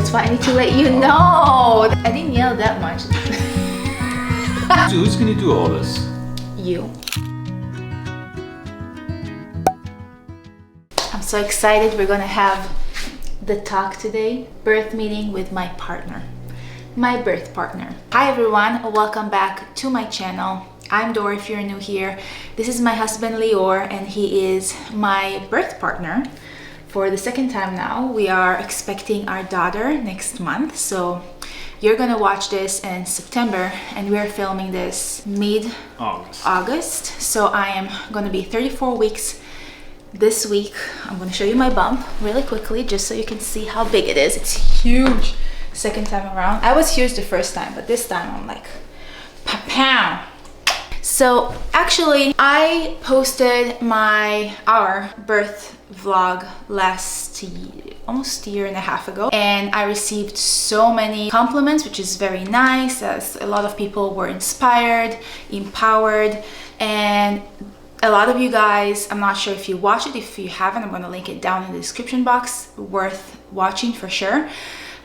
That's why I need to let you know. I didn't yell that much. Who's gonna do all this? You. I'm so excited. We're gonna have the talk today. Birth meeting with my partner. My birth partner. Hi everyone, welcome back to my channel. I'm Dora if you're new here. This is my husband Lior and he is my birth partner for the second time now. We are expecting our daughter next month, so you're gonna watch this in September and we're filming this mid-August. So I am gonna be 34 weeks this week. I'm gonna show you my bump really quickly just so you can see how big it is. It's huge. Second time around. I was huge the first time, but this time I'm like, pa-pow. So actually, I posted our birth vlog almost a year and a half ago, and I received so many compliments, which is very nice, as a lot of people were inspired, empowered, and a lot of you guys, I'm not sure if you watch it. If you haven't, I'm going to link it down in the description box. Worth watching for sure.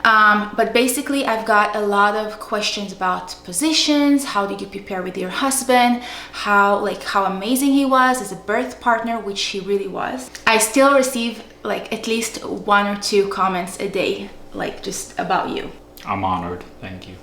But basically I've got a lot of questions about positions. How did you prepare with your husband? How amazing he was as a birth partner, which he really was. I still receive like at least 1 or 2 comments a day, like just about you. I'm honored, thank you.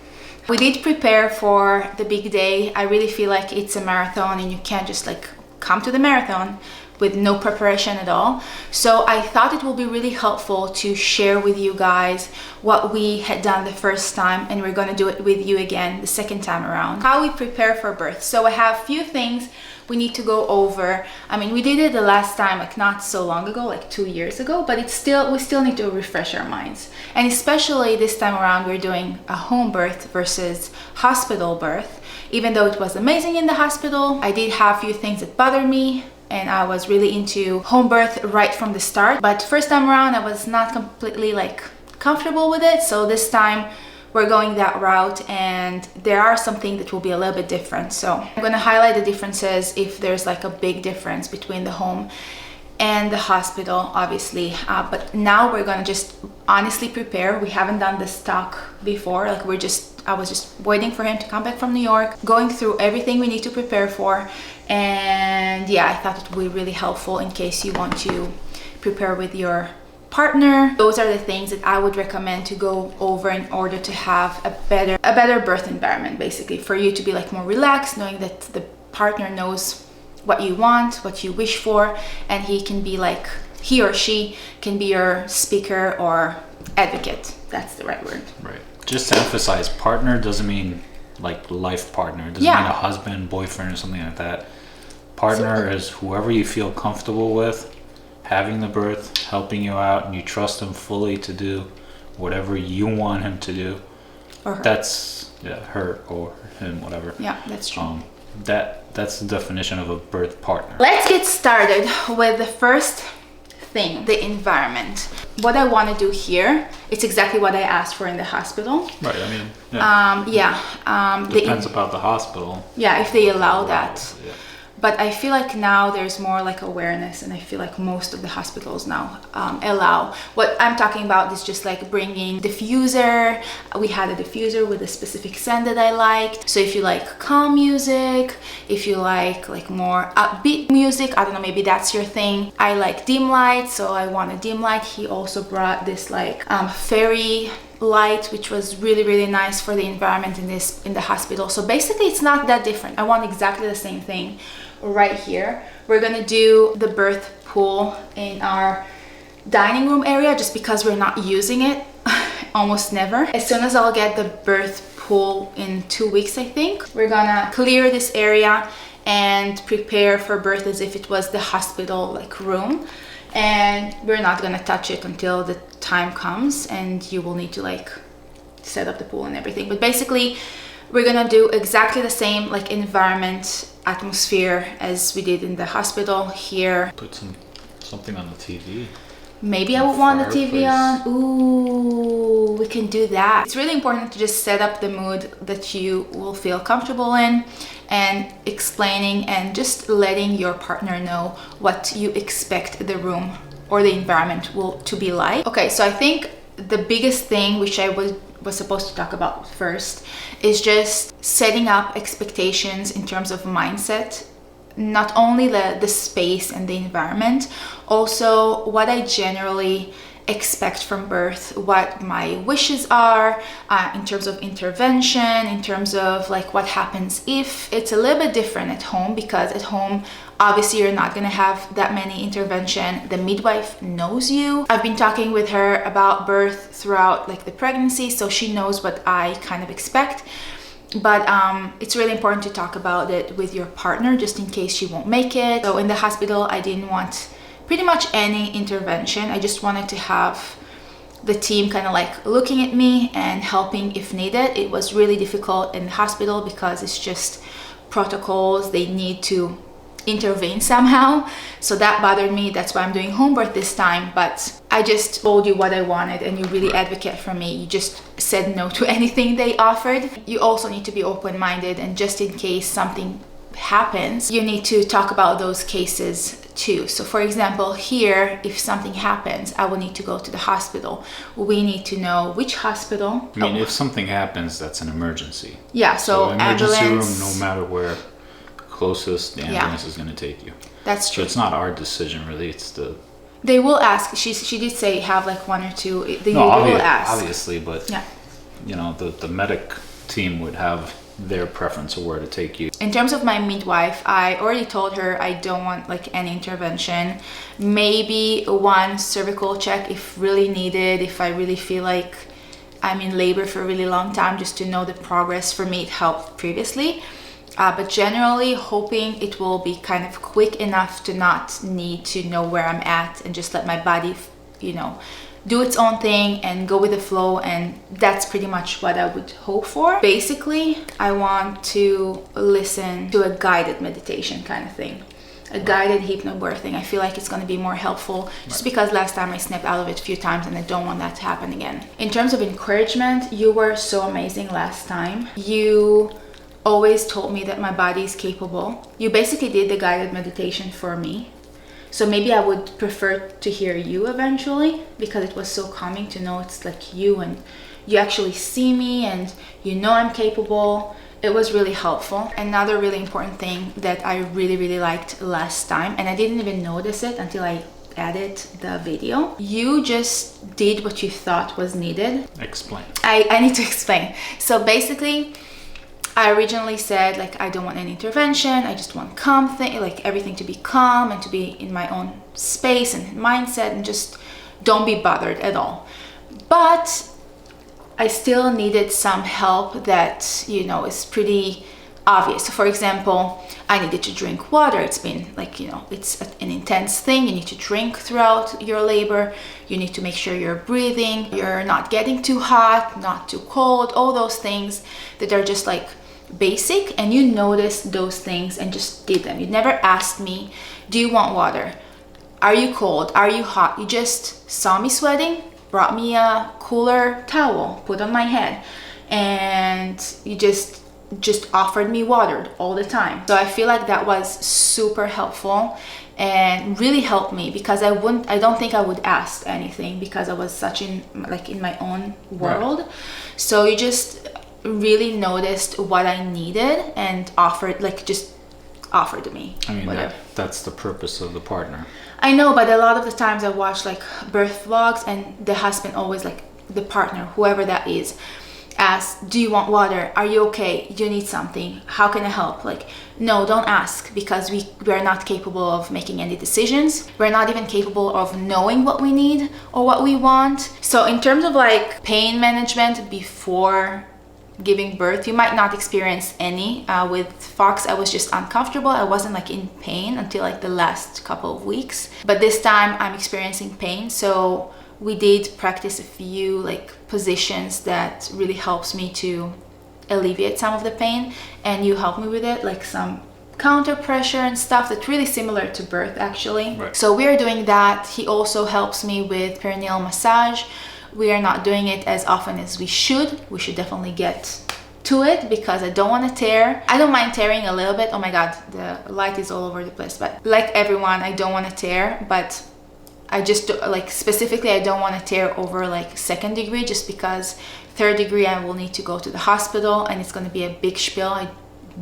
We did prepare for the big day. I really feel like it's a marathon and you can't just like come to the marathon with no preparation at all. So I thought it will be really helpful to share with you guys what we had done the first time, and we're gonna do it with you again the second time around. How we prepare for birth. So I have a few things we need to go over. I mean, we did it the last time, like not so long ago, like 2 years ago, but we still need to refresh our minds. And especially this time around, we're doing a home birth versus hospital birth. Even though it was amazing in the hospital, I did have a few things that bothered me, and I was really into home birth right from the start. But first time around, I was not completely like comfortable with it. So this time we're going that route, and there are some things that will be a little bit different. So I'm gonna highlight the differences if there's like a big difference between the home and the hospital, obviously. But now we're gonna just honestly prepare. We haven't done this talk before. Like I was just waiting for him to come back from New York, going through everything we need to prepare for. And yeah, I thought it would be really helpful in case you want to prepare with your partner. Those are the things that I would recommend to go over in order to have a better birth environment, basically, for you to be like more relaxed, knowing that the partner knows what you want, what you wish for, and he or she can be your speaker or advocate. That's the right word. Right. Just to emphasize, partner doesn't mean like life partner. It doesn't mean a husband, boyfriend, or something like that. Partner is whoever you feel comfortable with having the birth, helping you out, and you trust him fully to do whatever you want him to do. Or her. That's her or him, whatever. Yeah, that's true. That's the definition of a birth partner. Let's get started with the first thing, the environment. What I want to do here, it's exactly what I asked for in the hospital. Right, I mean, depends about the hospital. Yeah, if they allow that. Yeah. But I feel like now there's more like awareness, and I feel like most of the hospitals now allow. What I'm talking about is just like bringing diffuser. We had a diffuser with a specific scent that I liked. So if you like calm music, if you like more upbeat music, I don't know, maybe that's your thing. I like dim light, so I want a dim light. He also brought this like fairy light, which was really, really nice for the environment in the hospital. So basically it's not that different. I want exactly the same thing right here. We're gonna do the birth pool in our dining room area just because we're not using it almost never. As soon as I'll get the birth pool in 2 weeks, I think, we're gonna clear this area and prepare for birth as if it was the hospital like room. And we're not gonna touch it until the time comes, and you will need to like set up the pool and everything. But basically we're gonna do exactly the same like environment, atmosphere as we did in the hospital here. Put something on the TV. Maybe I would want the TV on. Ooh, we can do that. It's really important to just set up the mood that you will feel comfortable in, and explaining and just letting your partner know what you expect the room or the environment to be like. Okay, so I think the biggest thing, which I was supposed to talk about first, is just setting up expectations in terms of mindset. Not only the space and the environment, also what I generally expect from birth, what my wishes are in terms of intervention, in terms of like what happens if. It's a little bit different at home, because at home obviously you're not going to have that many intervention. The midwife knows you. I've been talking with her about birth throughout like the pregnancy, so she knows what I kind of expect. But it's really important to talk about it with your partner, just in case she won't make it. So in the hospital, I didn't want pretty much any intervention. I just wanted to have the team kind of like looking at me and helping if needed. It was really difficult in the hospital because it's just protocols. They need to intervene somehow. So that bothered me. That's why I'm doing home birth this time. But I just told you what I wanted, and you really advocate for me. You just said no to anything they offered. You also need to be open-minded, and just in case something happens, you need to talk about those cases too. So for example, here, if something happens, I will need to go to the hospital. We need to know which hospital. I mean, if something happens, that's an emergency. Yeah, so emergency ambulance, room, no matter where closest, the ambulance is going to take you. That's true. So it's not our decision really, it's the... They will ask. She did say have like one or two. They will ask. Obviously, but yeah, you know, the medic team would have their preference of where to take you. In terms of my midwife, I already told her I don't want like any intervention. Maybe one cervical check if really needed, if I really feel like I'm in labor for a really long time, just to know the progress. For me, it helped previously. But generally hoping it will be kind of quick enough to not need to know where I'm at, and just let my body, you know, do its own thing and go with the flow. And that's pretty much what I would hope for. Basically, I want to listen to a guided meditation kind of thing, a guided hypnobirthing. I feel like it's going to be more helpful, just because last time I snapped out of it a few times and I don't want that to happen again. In terms of encouragement, you were so amazing last time. You always told me that my body is capable. You basically did the guided meditation for me. So maybe I would prefer to hear you eventually, because it was so calming to know it's like you, and you actually see me and you know I'm capable. It was really helpful. Another really important thing that I really liked last time, and I didn't even notice it until I added the video. You just did what you thought was needed. Explain. I need to explain. So basically, I originally said like I don't want any intervention. I just want calm thing, like everything to be calm and to be in my own space and mindset, and just don't be bothered at all. But I still needed some help that, you know, is pretty obvious. So for example, I needed to drink water. It's been like, you know, it's an intense thing. You need to drink throughout your labor. You need to make sure you're breathing, you're not getting too hot, not too cold, all those things that are just like basic. And you noticed those things and just did them. You never asked me, do you want water? Are you cold? Are you hot? You just saw me sweating, brought me a cooler towel, put on my head, and you just offered me water all the time. So I feel like that was super helpful and really helped me, because I don't think I would ask anything, because I was such in my own world. Right. So you just really noticed what I needed and offered to me. I mean, that's the purpose of the partner. I know, but a lot of the times I watch like birth vlogs, and the husband always, like the partner, whoever that is, asks, do you want water? Are you okay? Do you need something? How can I help? Like, no, don't ask, because we are not capable of making any decisions. We're not even capable of knowing what we need or what we want. So in terms of like pain management before giving birth, you might not experience any. With Fox, I was just uncomfortable. I wasn't like in pain until like the last couple of weeks. But this time I'm experiencing pain. So we did practice a few like positions that really helps me to alleviate some of the pain. And you helped me with it, like some counter pressure and stuff that's really similar to birth actually. Right. So we are doing that. He also helps me with perineal massage. We are not doing it as often as we should. We should definitely get to it, because I don't want to tear. I don't mind tearing a little bit. Oh my god, the light is all over the place. But like everyone, I don't want to tear, but I just like specifically I don't want to tear over like 2nd degree, just because 3rd degree I will need to go to the hospital and it's going to be a big spiel. I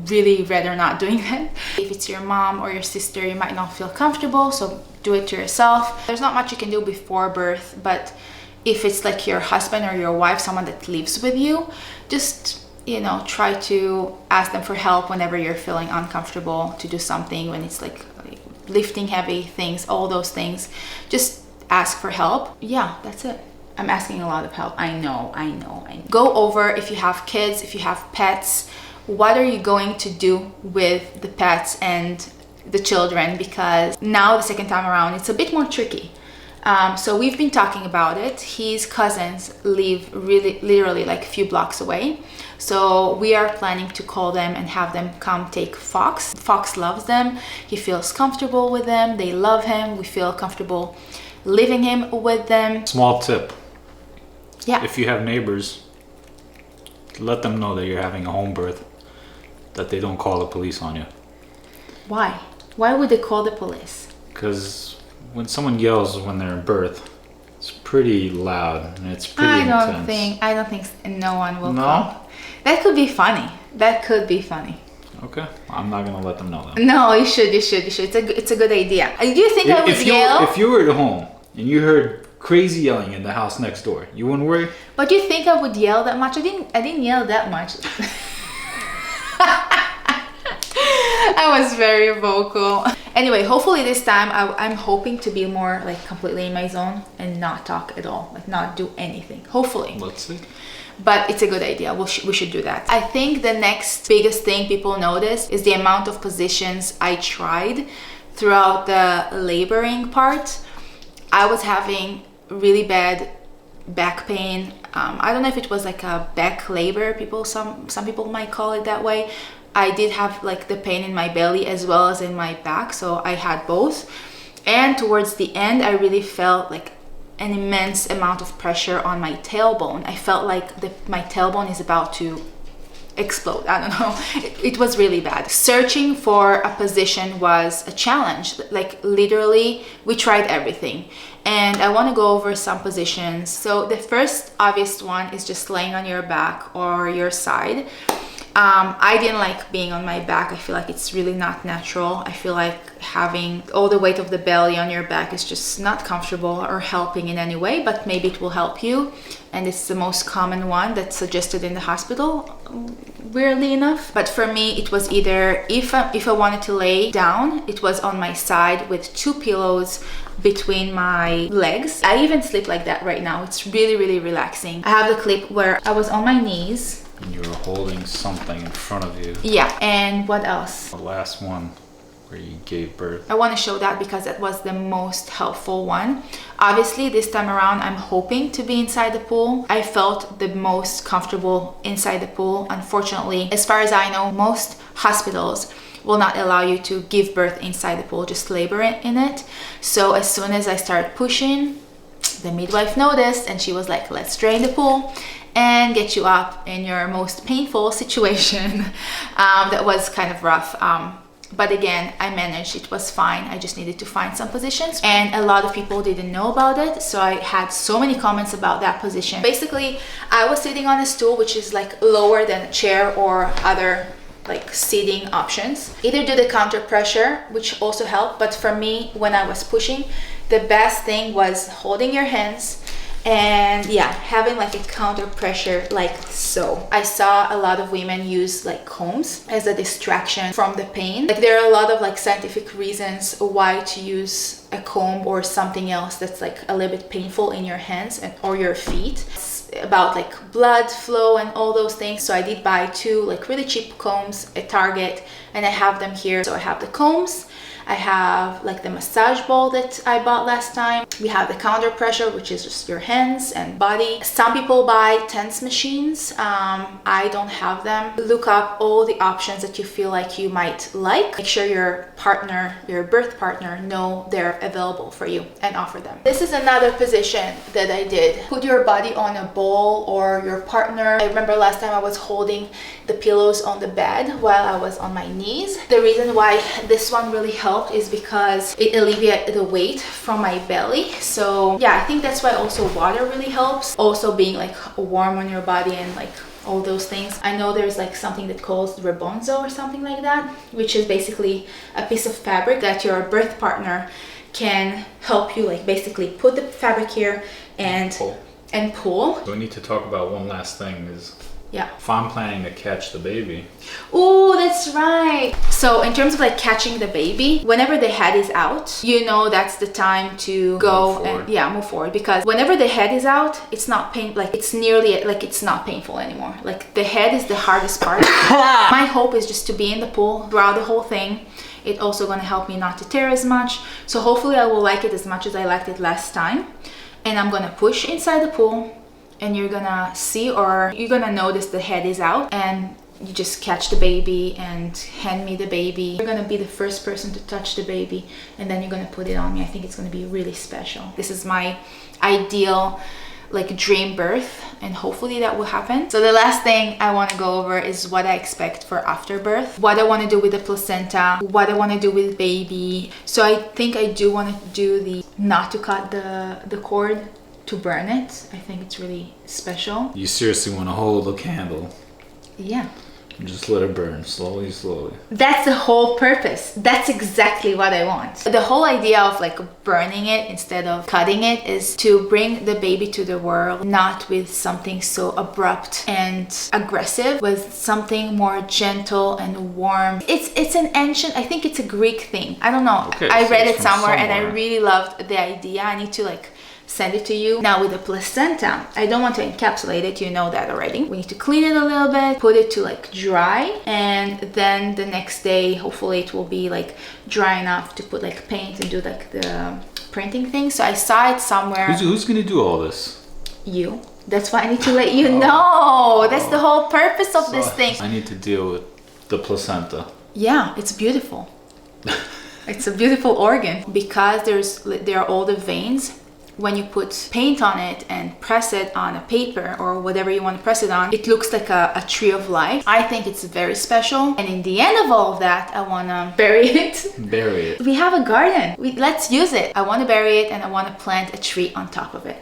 really rather not doing that. If it's your mom or your sister, you might not feel comfortable, so do it to yourself. There's not much you can do before birth, but if it's like your husband or your wife, someone that lives with you, just, you know, try to ask them for help whenever you're feeling uncomfortable to do something, when it's like lifting heavy things, all those things. Just ask for help. Yeah, that's it. I'm asking a lot of help. I know. Go over, if you have kids, if you have pets, what are you going to do with the pets and the children? Because now the 2nd time around, it's a bit more tricky. So we've been talking about it. His cousins live literally like a few blocks away. So we are planning to call them and have them come take Fox. Fox loves them. He feels comfortable with them. They love him. We feel comfortable leaving him with them. Small tip. Yeah. If you have neighbors, let them know that you're having a home birth, that they don't call the police on you. Why? Why would they call the police? Because when someone yells when they're in birth, it's pretty loud and it's pretty intense. I don't think no one will call. That could be funny. Okay, I'm not gonna let them know that. No, you should. It's a good idea. Do you think I would yell? If you were at home and you heard crazy yelling in the house next door, you wouldn't worry? But do you think I would yell that much? I didn't yell that much. I was very vocal. Anyway, hopefully this time I'm hoping to be more like completely in my zone and not talk at all, like not do anything. Hopefully. Let's see. But it's a good idea. We should do that. I think the next biggest thing people notice is the amount of positions I tried throughout the laboring part. I was having really bad back pain. I don't know if it was like a back labor. Some people might call it that way. I did have like the pain in my belly as well as in my back, so I had both. And towards the end, I really felt like an immense amount of pressure on my tailbone. I felt like my tailbone is about to explode. I don't know. It was really bad. Searching for a position was a challenge. Like literally, we tried everything. And I want to go over some positions. So the first obvious one is just laying on your back or your side. I didn't like being on my back. I feel like it's really not natural. I feel like having all the weight of the belly on your back is just not comfortable or helping in any way, but maybe it will help you. And it's the most common one that's suggested in the hospital, weirdly enough. But for me, it was either, if I wanted to lay down, it was on my side with 2 pillows between my legs. I even sleep like that right now. It's really, really relaxing. I have the clip where I was on my knees. And you were holding something in front of you. Yeah, and what else? The last one where you gave birth. I want to show that because that was the most helpful one. Obviously, this time around, I'm hoping to be inside the pool. I felt the most comfortable inside the pool. Unfortunately, as far as I know, most hospitals will not allow you to give birth inside the pool, just labor in it. So as soon as I started pushing, the midwife noticed and she was like, let's drain the pool and get you up in your most painful situation. That was kind of rough. But again, I managed. It was fine. I just needed to find some positions. And a lot of people didn't know about it. So I had so many comments about that position. Basically, I was sitting on a stool, which is like lower than a chair or other like seating options. Either do the counter pressure, which also helped. But for me, when I was pushing, the best thing was holding your hands and yeah, having like a counter pressure like so. I saw a lot of women use like combs as a distraction from the pain. Like there are a lot of like scientific reasons why to use a comb or something else that's like a little bit painful in your hands or your feet. It's about like blood flow and all those things. So I did buy 2 like really cheap combs at Target and I have them here. So I have the combs. I have like the massage ball that I bought last time. We have the counter pressure, which is just your hands and body. Some people buy TENS machines. I don't have them. Look up all the options that you feel like you might like. Make sure your partner, your birth partner, know they're available for you and offer them. This is another position that I did. Put your body on a ball or your partner. I remember last time I was holding the pillows on the bed while I was on my knees. The reason why this one really helped helped is because it alleviated the weight from my belly. So yeah, I think that's why also water really helps. Also being like warm on your body and like all those things. I know there's like something that calls rebonzo or something like that, which is basically a piece of fabric that your birth partner can help you like basically put the fabric here and pull. So we need to talk about one last thing is, yeah, if I'm planning to catch the baby. Oh, that's right. So in terms of like catching the baby, whenever the head is out, you know that's the time to go and move forward, because whenever the head is out, it's not it's not painful anymore. Like the head is the hardest part. My hope is just to be in the pool throughout the whole thing. It's also going to help me not to tear as much. So hopefully I will like it as much as I liked it last time. And I'm going to push inside the pool, and you're gonna see, or you're gonna notice the head is out, and you just catch the baby and hand me the baby. You're gonna be the first person to touch the baby, and then you're gonna put it on me. I think it's gonna be really special. This is my ideal like dream birth, and hopefully that will happen. So the last thing I want to go over is what I expect for afterbirth, what I want to do with the placenta, what I want to do with baby. So I think I do want to do the not to cut the cord, to burn it. I think it's really special. You seriously want to hold the candle? Yeah. And just let it burn slowly, slowly. That's the whole purpose. That's exactly what I want. The whole idea of like burning it instead of cutting it is to bring the baby to the world, not with something so abrupt and aggressive, with something more gentle and warm. It's an ancient, I think it's a Greek thing. I don't know. Okay, I so read it's it from somewhere and I really loved the idea. I need to like send it to you. Now with the placenta, I don't want to encapsulate it, you know that already. We need to clean it a little bit, put it to like dry, and then the next day hopefully it will be like dry enough to put like paint and do like the printing thing. So I saw it somewhere. Who's gonna do all this? You. That's why I need to let you know. That's the whole purpose of this thing. I need to deal with the placenta. Yeah, it's beautiful. It's a beautiful organ because there are all the veins. When you put paint on it and press it on a paper or whatever you want to press it on, it looks like a tree of life. I think it's very special. And in the end of all of that, I want to bury it. Bury it. We have a garden. Let's use it. I want to bury it, and I want to plant a tree on top of it.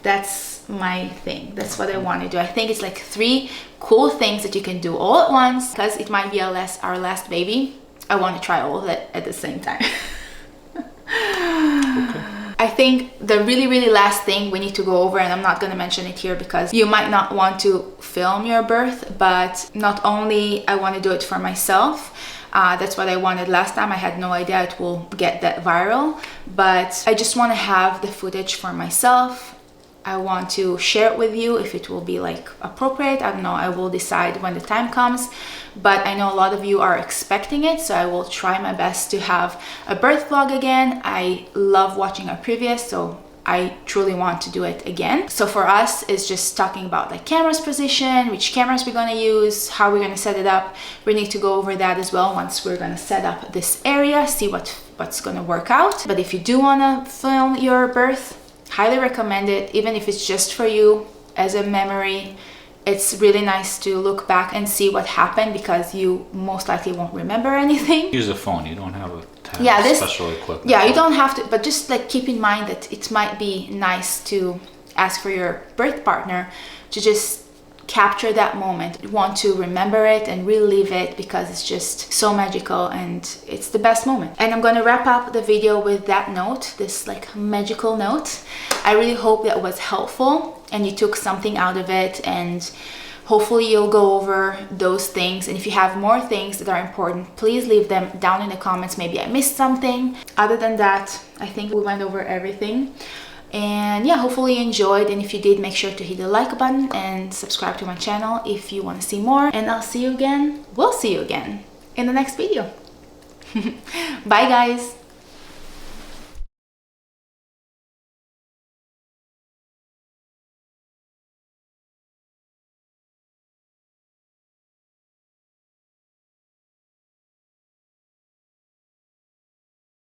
That's my thing. That's what I want to do. I think it's like 3 cool things that you can do all at once, because it might be our last baby. I want to try all of it at the same time. Okay. I think the really last thing we need to go over, and I'm not going to mention it here because you might not want to film your birth, but not only I want to do it for myself, that's what I wanted last time. I had no idea it will get that viral, but I just want to have the footage for myself. I want to share it with you if it will be like appropriate. I don't know, I will decide when the time comes, but I know a lot of you are expecting it, so I will try my best to have a birth vlog again. I love watching our previous, so I truly want to do it again. So for us, it's just talking about like camera's position, which cameras we're gonna use, how we're gonna set it up. We need to go over that as well once we're gonna set up this area, see what's gonna work out. But if you do wanna film your birth, highly recommend it, even if it's just for you as a memory. It's really nice to look back and see what happened, because you most likely won't remember anything. Use a phone. You don't have a special equipment. Yeah, you don't have to, but just like keep in mind that it might be nice to ask for your birth partner to just capture that moment. You want to remember it and relive it, because it's just so magical and it's the best moment. And I'm going to wrap up the video with that note, this like magical note. I really hope that was helpful and you took something out of it, and hopefully you'll go over those things. And if you have more things that are important, please leave them down in the comments. Maybe I missed something. Other than that, I think we went over everything. And yeah, hopefully you enjoyed, and if you did, make sure to hit the like button and subscribe to my channel if you want to see more. And I'll see you again, we'll see you again in the next video. Bye guys.